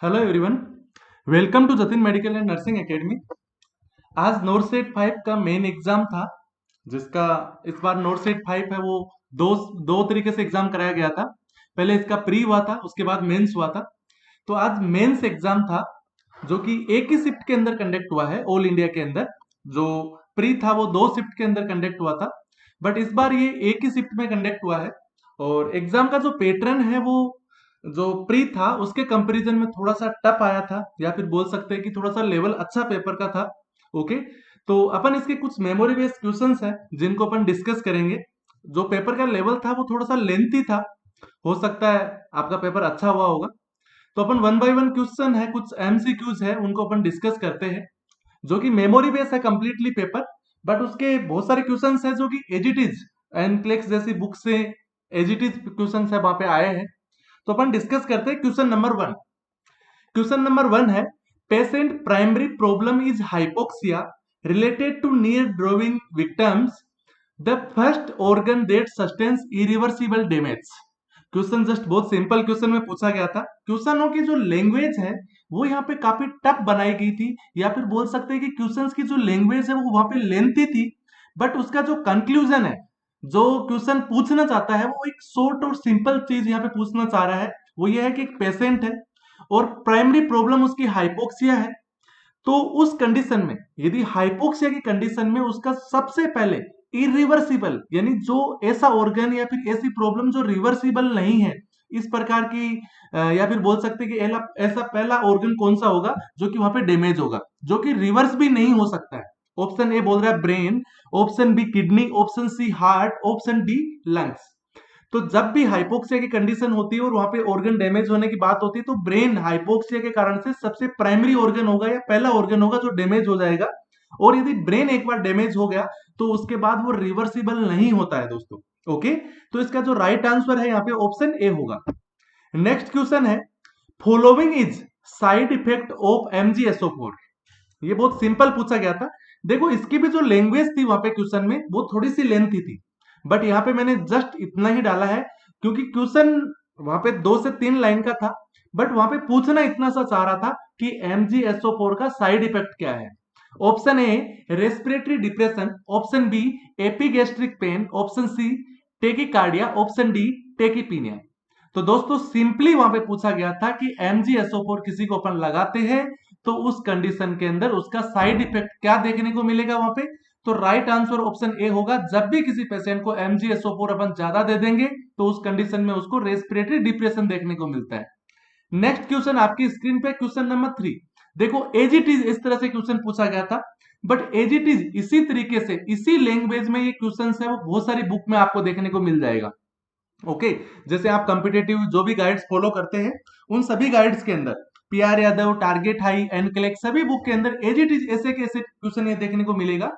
Hello everyone, welcome to Jatin medical and nursing academy. आज NORCET 5 का main exam था, जिसका इस बार नोरसेट 5 है वो दो दो तरीके से एग्जाम कराया गया था। पहले इसका प्री हुआ था, उसके बाद मेंस हुआ था। तो आज मेंस एग्जाम था, जो कि एक ही शिफ्ट के अंदर कंडक्ट हुआ है ऑल इंडिया के अंदर। जो प्री था वो दो शिफ्ट के अंदर कंडक्ट हुआ था, बट इस बार ये एक ही शिफ्ट में कंडक्ट हुआ है। और एग्जाम का जो पैटर्न है वो जो प्री था उसके कंपैरिजन में थोड़ा सा टफ आया था, या फिर बोल सकते हैं कि थोड़ा सा लेवल अच्छा पेपर का था। ओके, तो अपन इसके कुछ मेमोरी बेस्ड क्वेश्चंस हैं जिनको अपन डिस्कस करेंगे। जो पेपर का लेवल था वो थोड़ा सा लेंथी था, हो सकता है आपका पेपर अच्छा हुआ होगा। तो अपन वन बाय वन क्वेश्चन है, कुछ एमसीक्यूज है, उनको अपन डिस्कस करते हैं। जो कि मेमोरी बेस है कंप्लीटली पेपर, बट उसके बहुत सारे क्वेश्चंस है जो कि एज इट इज एनक्लेक्स जैसी बुक से एज इट इज क्वेश्चन है वहां पे आए हैं। तो अपन डिस्कस करते हैं क्वेश्चन नंबर 1। क्वेश्चन नंबर 1 है, patient primary problem is hypoxia related to near drowning victims, the first organ that sustains irreversible damage. Question just बहुत सिंपल क्वेश्चन में पूछा गया था। क्वेश्चनों की जो लैंग्वेज है वो यहाँ पे काफी टफ बनाई गई थी, या फिर बोल सकते हैं कि क्वेश्चंस की जो लैंग्वेज है वो वहां पे लेंथी थी, बट उसका जो कंक्लूजन है, जो क्वेश्चन पूछना चाहता है वो एक शॉर्ट और सिंपल चीज यहाँ पे पूछना चाह रहा है। वो ये है कि एक पेशेंट है और प्राइमरी प्रॉब्लम उसकी हाइपोक्सिया है। तो उस कंडीशन में, यदि हाइपोक्सिया की कंडीशन में उसका सबसे पहले इरिवर्सिबल, यानी जो ऐसा ऑर्गन या फिर ऐसी प्रॉब्लम जो रिवर्सिबल नहीं है, इस प्रकार की या फिर बोल सकते हैं कि ऐसा पहला ऑर्गन कौन सा होगा जो कि वहां पे डैमेज होगा, जो कि रिवर्स भी नहीं हो सकता है। ऑप्शन ए बोल रहा है brain, option B kidney, option C heart, option D lungs. तो जब भी हाइपोक्सिया की कंडीशन होती है और वहां पे ऑर्गन डैमेज होने की बात होती है, तो ब्रेन हाइपोक्सिया के कारण से सबसे प्राइमरी ऑर्गन होगा या पहला ऑर्गन होगा जो डैमेज हो जाएगा। और यदि ब्रेन एक बार डैमेज हो गया तो उसके बाद वो रिवर्सिबल नहीं होता है दोस्तों। ओके, तो इसका जो राइट आंसर है यहाँ पे ऑप्शन ए होगा। नेक्स्ट क्वेश्चन है, following is side effect of MgSO4. ये बहुत सिंपल पूछा गया था। देखो इसकी भी जो लैंग्वेज थी वहां पे क्वेश्चन में वो थोड़ी सी लेंथी थी, बट यहाँ पे मैंने जस्ट इतना ही डाला है क्योंकि क्वेश्चन वहां पे 2 से 3 लाइन का था, बट वहां पे पूछना इतना सा चाह रहा था कि एमजीएसओ4 का साइड इफेक्ट क्या है। Option A respiratory depression, option B epigastric pain, option C tachycardia, option D tachypnea. तो दोस्तों सिंपली वहां पे पूछा गया था कि एमजीएसओ4 किसी को अपन लगाते हैं तो उस कंडीशन के अंदर उसका साइड इफेक्ट क्या देखने को मिलेगा वहां पे। तो राइट आंसर ऑप्शन ए होगा। जब भी किसी पेशेंट को एमजीएसओ4 अपन ज्यादा दे देंगे तो उस कंडीशन में उसको रेस्पिरेटरी डिप्रेशन देखने को मिलता है। नेक्स्ट क्वेश्चन आपकी स्क्रीन पे क्वेश्चन नंबर 3। देखो एज इट इज इस तरह से क्वेश्चन पूछा गया था, बट एज इट इज इसी तरीके से इसी लैंग्वेज में ये क्वेश्चन है वो बहुत सारी बुक में आपको देखने को मिल जाएगा। ओके, जैसे आप कॉम्पिटेटिव जो भी गाइड्स फॉलो करते हैं उन सभी गाइड्स के अंदर पीआर यादव, टारगेट हाई, एनक्लेक सभी बुक के अंदर एज इट इज ऐसे के ऐसे क्वेश्चन ये देखने को मिलेगा।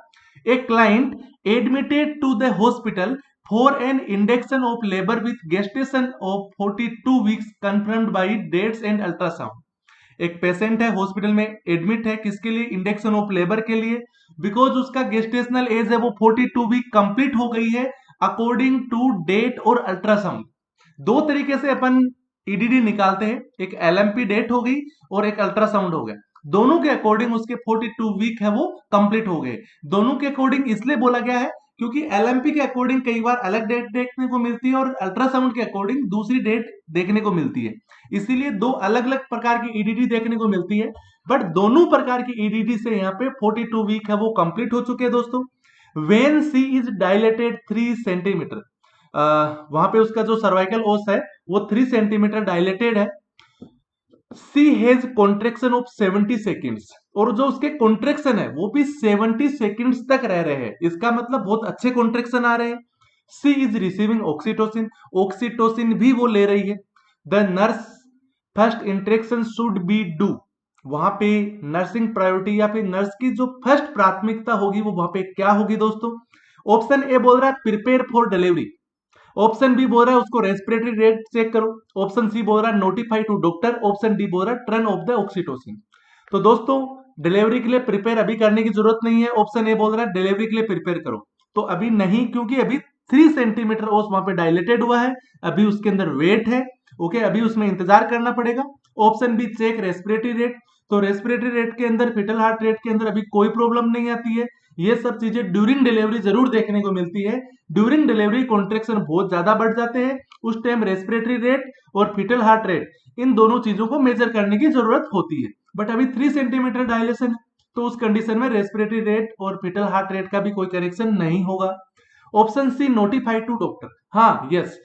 A client admitted to the hospital for an induction of labour with gestation of 42 weeks confirmed by dates and ultrasound. एक पेशेंट है हॉस्पिटल में एडमिट है, किसके लिए? इंडक्शन ऑफ लेबर के लिए। बिकॉज उसका गेस्टेशनल एज है वो 42 वीक कंप्लीट हो गई है अकॉर्डिंग टू डेट और अल्ट्रासाउंड। दो तरीके से अपन ईडीडी निकालते हैं, एक एलएमपी डेट हो गई और एक अल्ट्रासाउंड हो गया। दोनों के अकॉर्डिंग उसके 42 वीक है वो कंप्लीट हो गए। दोनों के अकॉर्डिंग इसलिए बोला गया है क्योंकि एलएमपी के अकॉर्डिंग कई बार अलग डेट देखने को मिलती है और अल्ट्रासाउंड के अकॉर्डिंग दूसरी डेट देखने को मिलती है। इसीलिए दो अलग अलग प्रकार की ईडीडी देखने को मिलती है, बट दोनों प्रकार की ईडीडी से यहाँ पे 42 वीक है वो कंप्लीट हो चुके हैं दोस्तों। When she is dilated 3 centimetre, वहां पे उसका जो सर्वाइकल ओस है वो 3 सेंटीमीटर डायलेटेड है। सी हैज कॉन्ट्रेक्शन ऑफ 70 सेकेंड्स, और जो उसके कॉन्ट्रेक्शन है वो भी 70 सेकेंड्स तक रह रहे हैं, इसका मतलब बहुत अच्छे कॉन्ट्रेक्शन आ रहे हैं। सी इज रिसीविंग ऑक्सीटोसिन, ऑक्सीटोसिन भी वो ले रही है। The nurse first interaction should be do, वहां पे नर्सिंग प्रायोरिटी या फिर नर्स की जो फर्स्ट प्राथमिकता होगी वो वहां पे क्या होगी दोस्तों? ऑप्शन ए बोल रहा है prepare for delivery, option B बोल रहा है उसको रेस्पिरेटरी रेट चेक करो, ऑप्शन सी बोल रहा है notify to doctor, option D बोल रहा है टर्न ऑफ द ऑक्सीटोसिन। तो दोस्तों डिलीवरी के लिए प्रिपेयर अभी करने की जरूरत नहीं है, ऑप्शन ए बोल रहा है डिलीवरी के लिए प्रिपेयर करो। तो अभी नहीं, क्योंकि अभी 3 सेंटीमीटर ओस वहां पे डायलेटेड हुआ है, अभी उसके अंदर वेट है। ओके, अभी उसमें इंतजार करना पड़ेगा। Option B check respiratory rate, तो रेस्पिरेटरी रेट के अंदर, फिटल हार्ट रेट के अंदर अभी कोई प्रॉब्लम नहीं आती है। ये सब चीजें ड्यूरिंग डिलीवरी जरूर देखने को मिलती है। ड्यूरिंग डिलीवरी कॉन्ट्रेक्शन बहुत ज्यादा बढ़ जाते हैं, उस टाइम रेस्पिरेटरी रेट और फिटल हार्ट रेट इन दोनों चीजों को मेजर करने की जरूरत होती है। बट अभी 3 सेंटीमीटर डायलेशन है, तो उस कंडीशन में रेस्पिरेटरी रेट और फिटल हार्ट रेट का भी कोई करेक्शन नहीं होगा। Option C notified to doctor, हाँ यस,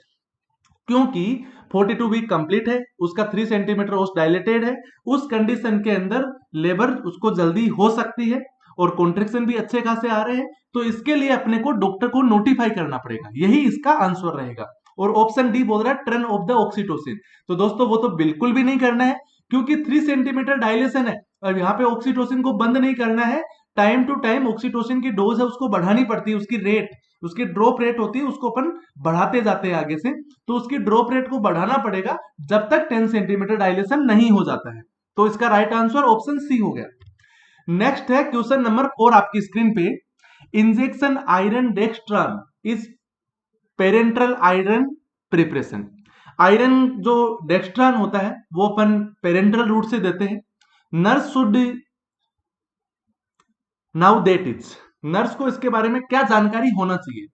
क्योंकि 42 वीक कंप्लीट है, उसका 3 सेंटीमीटर ओस डायलेटेड है, उस कंडीशन के अंदर लेबर उसको जल्दी हो सकती है और कॉन्ट्रेक्शन भी अच्छे खासे आ रहे हैं, तो इसके लिए अपने को डॉक्टर को नोटिफाई करना पड़ेगा, यही इसका आंसर रहेगा। और ऑप्शन डी बोल रहा है टर्न ऑफ द ऑक्सीटोसिन, तो दोस्तों वो तो बिल्कुल भी नहीं करना है, क्योंकि 3 सेंटीमीटर डायलेशन है और यहाँ पे ऑक्सीटोसिन को बंद नहीं करना है। टाइम टू टाइम ऑक्सीटोसिन की डोज है उसको बढ़ानी पड़ती है, उसकी रेट, उसकी ड्रॉप रेट होती है, उसको अपन बढ़ाते जाते हैं आगे से, तो उसकी ड्रॉप रेट को बढ़ाना पड़ेगा जब तक 10 सेंटीमीटर डायलेशन नहीं हो जाता है। तो इसका राइट आंसर ऑप्शन सी हो गया। नेक्स्ट है क्वेश्चन नंबर 4 आपकी स्क्रीन पे, injection iron dextran is parenteral iron preparation. Iron जो डेक्स्ट्रान होता है वो अपन पेरेंट्रल रूट से देते हैं। Nurse should now that is, nurse को इसके बारे में क्या जानकारी होना चाहिए?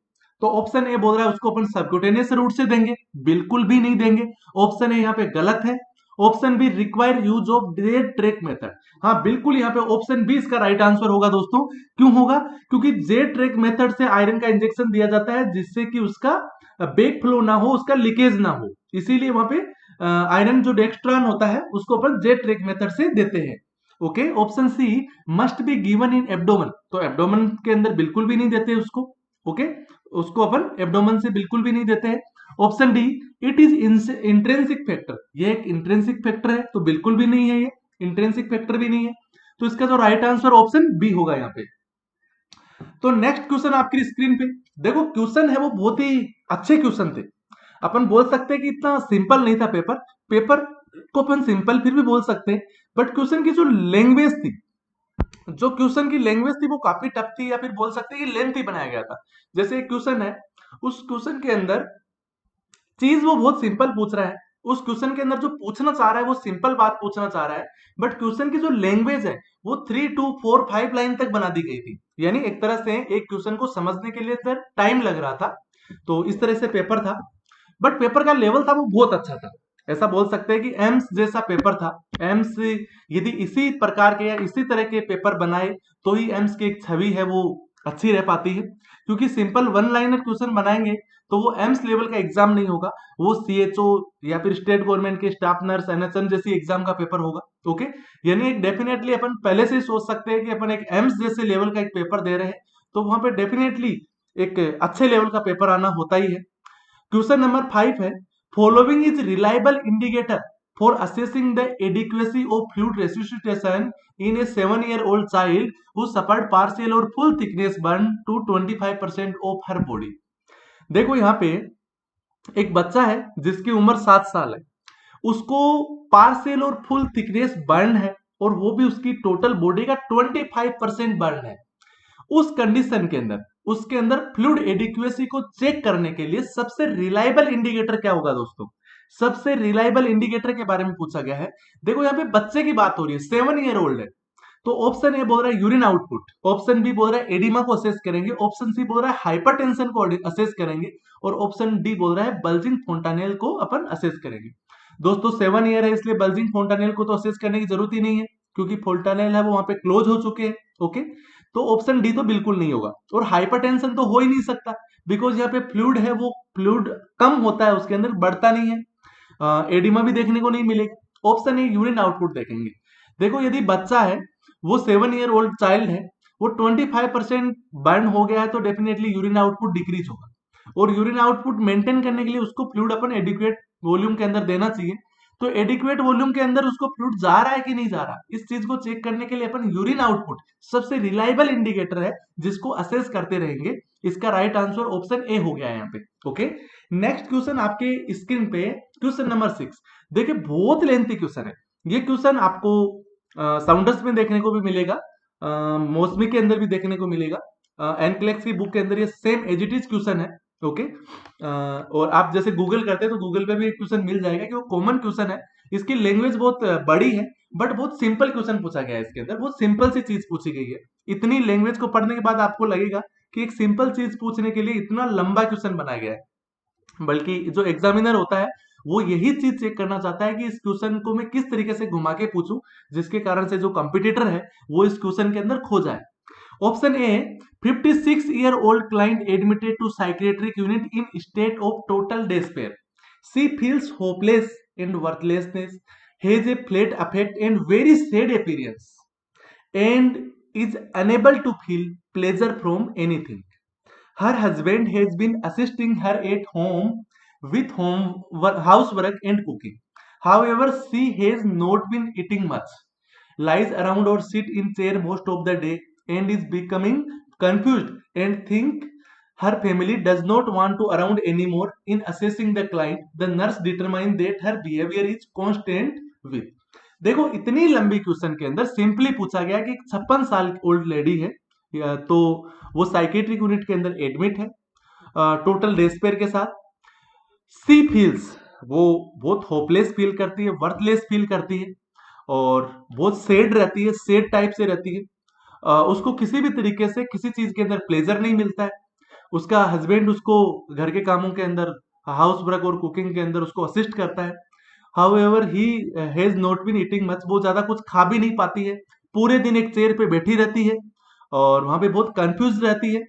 तो ऑप्शन ए बोल रहा है उसको अपन सबक्यूटेनियस रूट से देंगे, बिल्कुल भी नहीं देंगे, ऑप्शन ए यहाँ पे गलत है। Option be require use of Z track method, हाँ बिल्कुल यहाँ पे ऑप्शन बी इसका राइट आंसर होगा दोस्तों। क्यों होगा? क्योंकि जेड ट्रैक मेथड से आयरन का इंजेक्शन दिया जाता है जिससे कि उसका बैक फ्लो ना हो, उसका लीकेज ना हो, इसीलिए वहां पे आयरन जो डेक्स्ट्रान होता है उसको अपन जेड ट्रैक मेथड से देते हैं। Okay, option C must be given in abdomen, तो एब्डोमेन के अंदर बिल्कुल भी नहीं देते उसको। ओके, उसको अपन एब्डोमेन से बिल्कुल भी नहीं देते हैं। Option D it is intrinsic factor, ये एक इंट्रेंसिक फैक्टर है, तो बिल्कुल भी नहीं है, ये इंट्रेंसिक फैक्टर भी नहीं है, तो इसका जो राइट आंसर ऑप्शन बी होगा यहाँ पे। तो नेक्स्ट क्वेश्चन आपकी स्क्रीन पे देखो, क्वेश्चन है वो बहुत ही अच्छे क्वेश्चन थे, अपन बोल सकते हैं कि इतना सिंपल नहीं था पेपर, पेपर को अपन सिंपल फिर भी बोल सकते हैं, बट क्वेश्चन की जो लैंग्वेज थी, जो क्वेश्चन की लैंग्वेज थी वो काफी टफ थी, या फिर बोल सकते हैं कि लेंथी बनाया गया था। जैसे एक क्वेश्चन है, उस क्वेश्चन के अंदर चीज वो बहुत सिंपल पूछ रहा है, उस क्वेश्चन के अंदर जो पूछना चाह रहा है वो सिंपल बात पूछना चाह रहा है, बट क्वेश्चन की जो लैंग्वेज है वो 3 2 4 5 लाइन तक बना दी गई थी, यानी एक तरह से एक क्वेश्चन को समझने के लिए टाइम लग रहा था, तो इस तरह से पेपर था। बट पेपर का लेवल था वो बहुत अच्छा था, ऐसा बोल सकते हैं कि एम्स जैसा पेपर था। एम्स यदि इसी प्रकार के या इसी तरह के पेपर बनाए तो ही एम्स की एक छवि है वो अच्छी रह पाती है, क्योंकि सिंपल वन लाइनर क्वेश्चन बनाएंगे तो वो एम्स लेवल का एग्जाम नहीं होगा, वो सीएचओ या फिर स्टेट गवर्नमेंट के स्टाफ नर्स एनएचएम जैसी एग्जाम का पेपर होगा। ओके, यानी एक डेफिनेटली अपन पहले से ही सोच सकते हैं कि अपन एक एम्स जैसे लेवल का एक पेपर दे रहे हैं, तो वहां पे डेफिनेटली एक अच्छे लेवल का पेपर आना होता ही है। क्वेश्चन नंबर 5 है, following is reliable indicator for assessing the adequacy of fluid resuscitation in a 7-year-old child who suffered partial और full thickness burn to 25% of her body। देखो यहाँ पे एक बच्चा है जिसकी उम्र 7 साल है, उसको पार्शियल और फुल थिकनेस बर्न है, और वो भी उसकी टोटल बॉडी का 25% बर्न है। उस कंडीशन के अंदर उसके अंदर फ्लूइड एडिक्वेसी को चेक करने के लिए सबसे रिलायबल इंडिकेटर क्या होगा दोस्तों? सबसे रिलायबल इंडिकेटर के बारे में पूछा गया है। देखो यहाँ पे बच्चे की बात हो रही है, 7 year-old है, तो ऑप्शन ए बोल रहा है यूरिन आउटपुट, ऑप्शन बी बोल रहा है एडिमा को असेस करेंगे, ऑप्शन सी बोल रहा है हाइपरटेंशन को असेस करेंगे, और ऑप्शन डी बोल रहा है बल्जिंग फोंटानेल को अपन असेस करेंगे। दोस्तों 7 ईयर है इसलिए बल्जिंग फोंटानेल को तो असेस करने की जरूरत ही नहीं है, क्योंकि फोंटानेल है वो वहां पे क्लोज हो चुके हैं। ओके, तो ऑप्शन डी तो बिल्कुल नहीं होगा, और हाइपरटेंशन तो हो ही नहीं सकता, बिकॉज यहाँ पे फ्लूइड है वो फ्लूइड कम होता है, उसके अंदर बढ़ता नहीं है, एडिमा भी देखने को नहीं मिलेगा। ऑप्शन ए यूरिन आउटपुट देखेंगे। देखो यदि बच्चा है वो 7-year-old चाइल्ड है, वो 25% बर्न हो गया है, तो डेफिनेटली यूरिन आउटपुट डिक्रीज होगा, और यूरिन आउटपुट मेंटेन करने के लिए उसको फ्लूइड अपन एडिक्वेट वॉल्यूम के अंदर देना चाहिए। तो एडिक्वेट वॉल्यूम के अंदर उसको फ्लूइड जा रहा है कि नहीं जा रहा, इस चीज को चेक करने के लिए अपन यूरिन आउटपुट सबसे रिलायबल इंडिकेटर है जिसको असेस करते रहेंगे। इसका राइट आंसर ऑप्शन ए हो गया है यहाँ पे। ओके, नेक्स्ट क्वेश्चन आपके स्क्रीन पे क्वेश्चन नंबर 6। देखिए बहुत लेंथी क्वेश्चन है, ये क्वेश्चन आपको साउंडर्स में देखने को भी मिलेगा, मौसमी के अंदर भी देखने को मिलेगा, एनक्लेक्स की बुक के अंदर ये same as it is question है। ओके, और आप जैसे गूगल करते हैं तो गूगल पे भी एक क्वेश्चन मिल जाएगा कि वो कॉमन क्वेश्चन है, इसकी लैंग्वेज बहुत बड़ी है, बट बहुत सिंपल क्वेश्चन पूछा गया है इसके अंदर, बहुत सिंपल सी चीज पूछी गई है। इतनी लैंग्वेज को पढ़ने के बाद आपको लगेगा कि एक सिंपल चीज पूछने के लिए इतना लंबा क्वेश्चन बनाया गया है, बल्कि जो एग्जामिनर होता है वो यही चीज चेक करना चाहता है कि इस क्वेश्चन को मैं किस तरीके से घुमा के पूछूं, जिसके कारण से जो कंपटीटर है वो इस क्वेश्चन के अंदर खो जाए। Option A, 56-year-old client admitted to psychiatric unit in state of total despair. She feels hopeless and worthlessness, has a flat affect and very sad appearance, and is unable to feel pleasure from anything. Her husband has been assisting her at home with housework and cooking. However, she has not been eating much, lies around or sit in chair most of the day, and is becoming confused and think her family does not want to around anymore. In assessing the client, the nurse determined that her behavior is constant with. देखो इतनी लंबी question के अंदर simply पूछा गया कि 56 साल old lady है, तो वो साइकेट्रिक यूनिट के अंदर एडमिट है टोटल डेस्पेयर के साथ। सी फील्स, वो बहुत होपलेस फील करती है, वर्थलेस फील करती है और बहुत सेड रहती है, सेड टाइप से रहती है। उसको किसी भी तरीके से किसी चीज के अंदर प्लेजर नहीं मिलता है। उसका हस्बैंड उसको घर के कामों के अंदर, हाउस वर्क और कुकिंग के अंदर उसको असिस्ट करता है। However he has not been eating much, वो ज्यादा कुछ खा भी नहीं पाती है, पूरे दिन एक चेयर पे बैठी रहती है और वहां पे बहुत कंफ्यूज रहती है,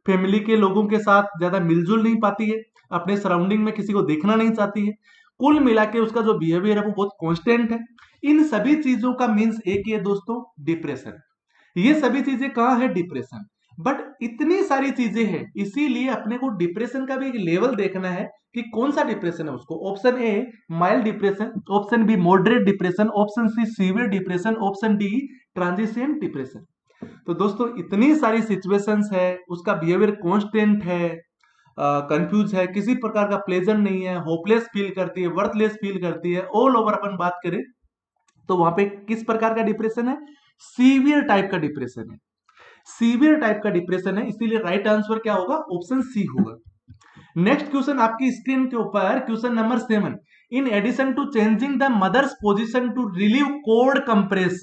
फैमिली के लोगों के साथ ज्यादा मिलजुल नहीं पाती है, अपने सराउंडिंग में किसी को देखना नहीं चाहती है। कुल मिला के उसका जो बिहेवियर है वो बहुत कॉन्स्टेंट है। इन सभी चीजों का मीन्स एक ही है दोस्तों, डिप्रेशन। ये सभी चीजें कहाँ है? डिप्रेशन। बट इतनी सारी चीजें हैं, इसीलिए अपने को डिप्रेशन का भी एक लेवल देखना है कि कौन सा डिप्रेशन है उसको। Option A mild depression, option B moderate depression, option C severe depression, option D transition depression. तो दोस्तों इतनी सारी सिचुएशंस है, उसका बिहेवियर कांस्टेंट है, कंफ्यूज है, किसी प्रकार का प्लेजर नहीं है, होपलेस फील करती है, वर्थलेस फील करती है, ऑल ओवर अपन बात करें तो वहां पे किस प्रकार का डिप्रेशन है? सीवियर टाइप का डिप्रेशन है, सीवियर टाइप का डिप्रेशन है। इसीलिए राइट आंसर क्या होगा? ऑप्शन सी होगा। नेक्स्ट क्वेश्चन आपकी स्क्रीन के ऊपर, question number 7। In addition to changing the mother's position to relieve cord compress,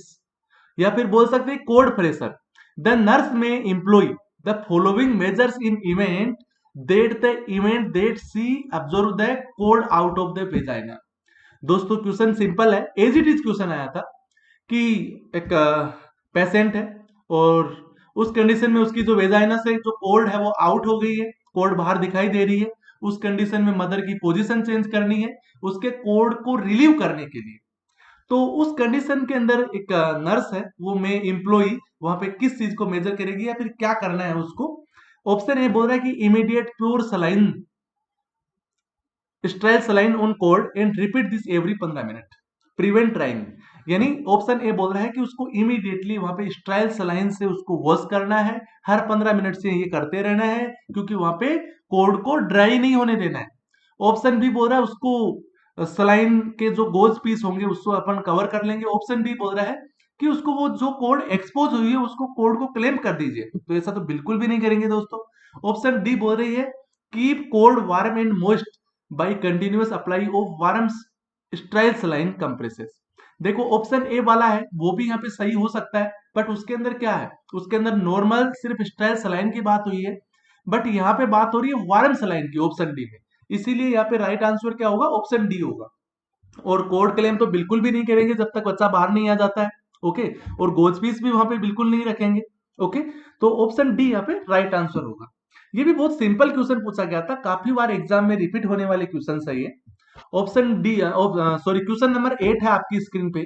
या फिर बोल सकते हैं cord pressure, the nurse may employ the following measures in event that she observe the cord out of the vagina. दोस्तों question simple है, as it is question आया था कि एक पेशेंट है और उस कंडीशन में उसकी जो वेजाइना से जो कोड है वो आउट हो गई है, कोड बाहर दिखाई दे रही है। उस कंडीशन में मदर की पोजीशन चेंज करनी है उसके कोड को रिलीव करने के लिए। तो उस कंडीशन के अंदर एक नर्स है, वो में एम्प्लॉय वहां पे किस चीज को मेजर करेगी या फिर क्या करना है उसको। ऑप्शन ए बोल रहा है कि immediate pure saline, स्ट्राइल saline on code and repeat this every 15 minute, prevent trying. यानी ऑप्शन ए बोल रहा है कि उसको इमीडिएटली वहां पे स्ट्राइल सलाइन से उसको वॉश करना है, हर 15 मिनट से ये करते रहना है, क्योंकि वहां पे कोड को ड्राई नहीं होने देना है। ऑप्शन बी बोल रहा है उसको सलाइन के जो गोज पीस होंगे उसको अपन कवर कर लेंगे। ऑप्शन डी बोल रहा है कि उसको वो जो कोड एक्सपोज हुई है उसको कोड को क्लेम कर दीजिए, तो ऐसा तो बिल्कुल भी नहीं करेंगे दोस्तों। ऑप्शन डी बोल रही है keep code warm and moist by continuous apply of warm स्ट्राइल saline compresses. देखो ऑप्शन ए वाला है वो भी यहाँ पे सही हो सकता है, बट उसके अंदर क्या है? उसके अंदर नॉर्मल सिर्फ स्ट्राइल सलाइन की बात हुई है, बट यहाँ पे बात हो रही है वार्म सलाइन की, ऑप्शन डी में। इसीलिए यहाँ पे राइट आंसर क्या होगा? ऑप्शन डी होगा। और कोड क्लेम तो बिल्कुल भी नहीं करेंगे जब तक बच्चा बाहर नहीं आ जाता है, ओके। और गोज पीस भी वहां पे बिल्कुल नहीं रखेंगे, ओके। तो ऑप्शन डी यहाँ पे राइट आंसर होगा। ये भी बहुत सिंपल क्वेश्चन पूछा गया था, काफी बार एग्जाम में रिपीट होने वाले क्वेश्चन है ये। Option D, sorry question number 8 है आपकी स्क्रीन पे।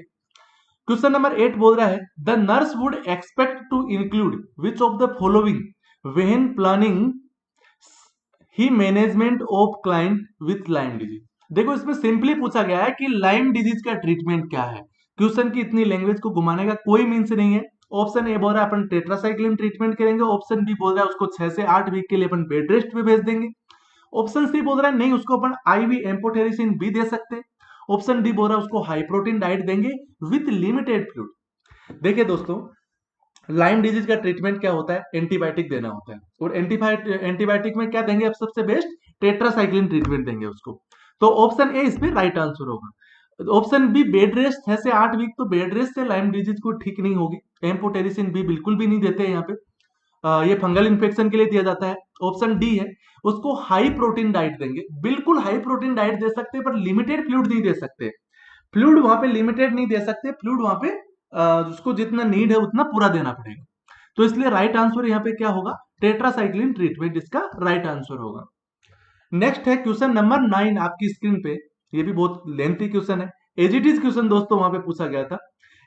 क्वेश्चन नंबर 8 बोल रहा है the nurse would expect to include which of the following when planning he management of client with Lyme disease. देखो इसमें सिंपली पूछा गया है कि लाइम डिजीज का ट्रीटमेंट क्या है। क्वेश्चन की इतनी लैंग्वेज को घुमाने का कोई मीन्स नहीं है। ऑप्शन ए बोल रहा है अपन टेट्रासाइक्लिन ट्रीटमेंट करेंगे, ऑप्शन बी बोल रहा है उसको 6 से 8 वीक के लिए अपन बेड रेस्ट पे भेज देंगे, ऑप्शन सी बोल रहा है नहीं उसको अपन आईवी एम्पोटेरिसिन भी दे सकते हैं, ऑप्शन डी बोल रहा है उसको हाई प्रोटीन डाइट देंगे विथ लिमिटेड फ्लूइड। देखिए दोस्तों लाइम डिजीज का ट्रीटमेंट क्या होता है? एंटीबायोटिक देना होता है, और एंटीबायोटिक में क्या देंगे? अब सबसे बेस्ट टेट्रासाइक्लिन ट्रीटमेंट देंगे उसको। तो ऑप्शन ए इसमें राइट आंसर होगा। ऑप्शन बी बेड रेस्ट 6 से 8 वीक, तो बेड रेस्ट से लाइम डिजीज को ठीक नहीं होगी। एम्फोटेरिसिन बी बिल्कुल भी नहीं देते हैं यहाँ पे। ये फंगल इन्फेक्शन के लिए दिया जाता है। ऑप्शन डी है, उसको हाई प्रोटीन डाइट देंगे। बिल्कुल हाई प्रोटीन डाइट दे सकते हैं, पर लिमिटेड फ्लूइड नहीं दे सकते। फ्लूइड वहां पे लिमिटेड नहीं दे सकते, फ्लूइड वहां पे उसको जितना नीड है उतना पूरा देना पड़ेगा। तो इसलिए राइट आंसर यहाँ पे क्या होगा, टेट्रासाइक्लिन ट्रीटमेंट इसका राइट आंसर होगा। नेक्स्ट है क्वेश्चन नंबर 9 आपकी स्क्रीन पे। ये भी बहुत लेंथी क्वेश्चन है, एजीटीज क्वेश्चन दोस्तों वहां पे पूछा गया था।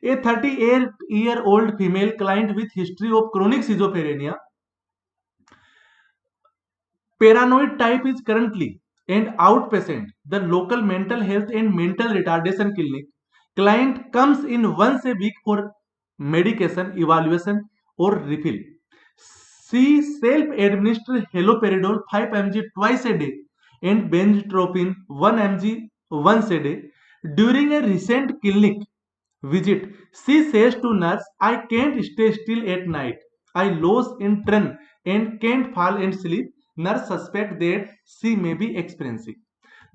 ए 38-year-old female client with history of chronic schizophrenia, paranoid type is currently and outpatient the local mental health and mental retardation clinic. Client comes in once a week for medication evaluation or refill. She self-administer haloperidol 5 mg twice a day and benztropine 1 mg once a day. During a recent clinic visit, she says to nurse, I can't stay still at night. I lose interest and can't fall and sleep. Nurse suspect that she may be experiencing.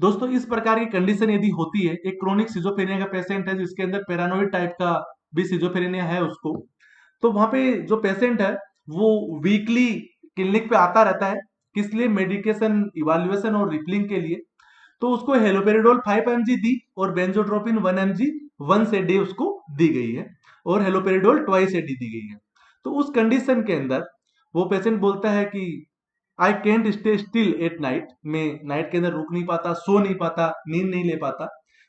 दोस्तों इस प्रकार की condition यदि होती है, एक chronic schizophrenia का patient है जिसके अंदर पैरानोइड टाइप का भी सिजोफ्रेनिया है उसको, तो वहां पे जो पेशेंट है वो वीकली क्लिनिक पे आता रहता है, किस लिए, मेडिकेशन इवैल्यूएशन और रिफिलिंग के लिए। तो उसको हेलोपेरिडोल 5 mg दी और बेंजोट्रोपिन 1 mg वंस ए डे उसको दी गई है, और हेलोपेरिडोल ट्वाइस ए डी दी गई है। तो उस कंडीशन के अंदर वो पेशेंट बोलता है कि I can't stay still at night, में नाइट के अंदर रुक नहीं पाता, सो नहीं पाता, नींद नहीं ले पाता।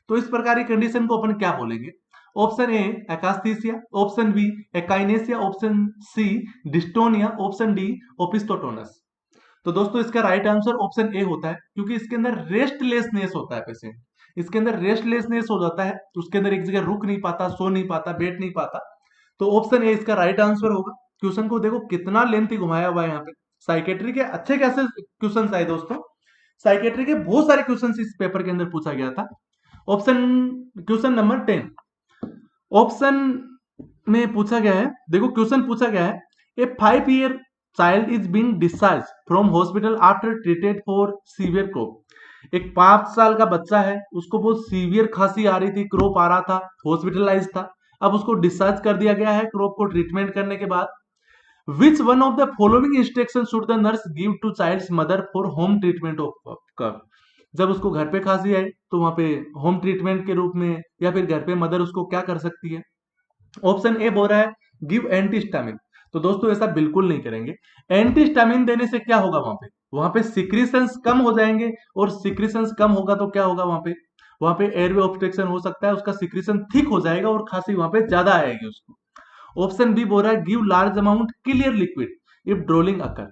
तो इस प्रकार की कंडीशन को अपन क्या बोलेंगे? Option A akathisia, option B akinesia, option C dystonia, option D opisthotonus. तो दोस्तों इसका राइट आंसर ऑप्शन ए होता है, क्योंकि इसके अंदर रेस्टलेसनेस होता है पेशेंट, इसके अंदर रेस्टलेसनेस हो जाता है, तो उसके अंदर एक जगह रुक नहीं पाता, सो नहीं पाता, बैठ नहीं पाता। तो ऑप्शन ए इसका राइट आंसर होगा। क्वेश्चन को देखो कितना लेंथी घुमाया हुआ है यहाँ पे। साइकेट्री के अच्छे कैसे क्वेश्चन आए दोस्तों, साइकेट्री के बहुत सारे क्वेश्चन इस पेपर के अंदर पूछा गया था। ऑप्शन क्वेश्चन नंबर 10 ऑप्शन में पूछा गया है, देखो क्वेश्चन पूछा गया है, ए 5-year child is being discharge from hospital after treated for severe crop. एक 5 साल का बच्चा है, उसको बहुत सीवियर खांसी आ रही थी, क्रोप आ रहा था, हॉस्पिटलाइज था, अब उसको डिस्चार्ज कर दिया गया है क्रोप को ट्रीटमेंट करने के बाद। Which one of the following instructions should the nurse give to child's mother for home treatment of cough? जब उसको घर पे खांसी आई तो वहां पे होम ट्रीटमेंट के रूप में या फिर घर पे मदर उसको क्या कर सकती है? ऑप्शन ए बोल रहा है गिव एंटीस्टामिन। तो दोस्तों ऐसा बिल्कुल नहीं करेंगे। एंटीस्टामिन देने से क्या होगा, वहां पे सिक्रीशंस कम हो जाएंगे, और सिक्रीशंस कम होगा तो क्या होगा, वहां पे एयरवे ऑब्स्ट्रक्शन हो सकता है, उसका सिक्रीशन थिक हो जाएगा और खांसी वहां पे ज्यादा आएगी उसको। ऑप्शन बी बोल रहा है give large amount clear liquid if drooling occur.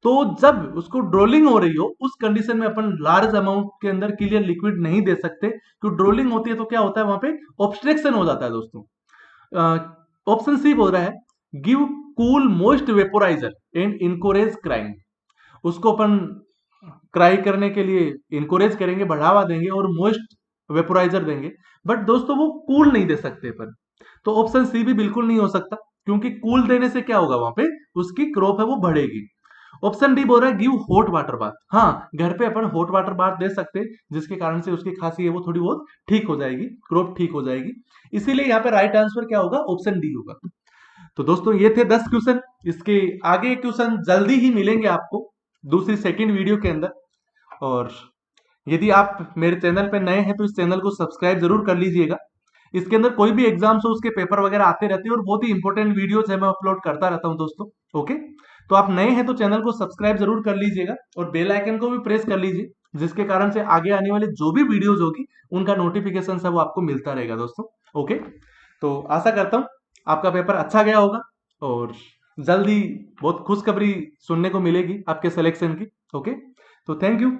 तो जब उसको ड्रोलिंग हो रही हो उस कंडीशन में अपन लार्ज अमाउंट के अंदर क्लियर लिक्विड नहीं दे सकते, क्योंकि ड्रोलिंग होती है तो क्या होता है, वहां पे ऑब्स्ट्रक्शन हो जाता है दोस्तों। ऑप्शन सी बोल रहा है give cool mist vaporizer and encourage crying. उसको अपन क्राई करने के लिए इनकोरेज करेंगे, बढ़ावा देंगे और मोस्ट वेपोराइजर देंगे, बट दोस्तों वो कूल नहीं दे सकते अपन। तो ऑप्शन सी भी बिल्कुल नहीं हो सकता, क्योंकि कूल देने से क्या होगा, वहां पे उसकी क्रॉप है वो बढ़ेगी। ऑप्शन डी बोल रहा है गिव हॉट वाटर बाथ। हाँ, घर पे अपन हॉट वाटर बाथ दे सकते हैं, जिसके कारण से उसकी खांसी है वो थोड़ी बहुत ठीक हो जाएगी, क्रॉप ठीक हो जाएगी। इसीलिए यहाँ पे राइट आंसर क्या होगा, ऑप्शन डी होगा। तो दोस्तों ये थे 10 क्वेश्चन, इसके आगे क्वेश्चन जल्दी ही मिलेंगे आपको दूसरी सेकेंड वीडियो के अंदर। और यदि आप मेरे चैनल पे नए हैं तो इस चैनल को सब्सक्राइब जरूर कर लीजिएगा। इसके अंदर कोई भी एग्जाम्स हो उसके पेपर वगैरह आते रहते हैं, और बहुत ही इंपॉर्टेंट वीडियोस है मैं अपलोड करता रहता हूं दोस्तों। ओके, तो आप नए हैं तो चैनल को सब्सक्राइब जरूर कर लीजिएगा, और बेल आइकन को भी प्रेस कर लीजिए, जिसके कारण से आगे आने वाले जो भी वीडियोज होगी उनका नोटिफिकेशन है वो आपको मिलता रहेगा दोस्तों। ओके, तो आशा करता हूं आपका पेपर अच्छा गया होगा, और जल्दी बहुत खुशखबरी सुनने को मिलेगी आपके सिलेक्शन की। ओके, तो थैंक यू।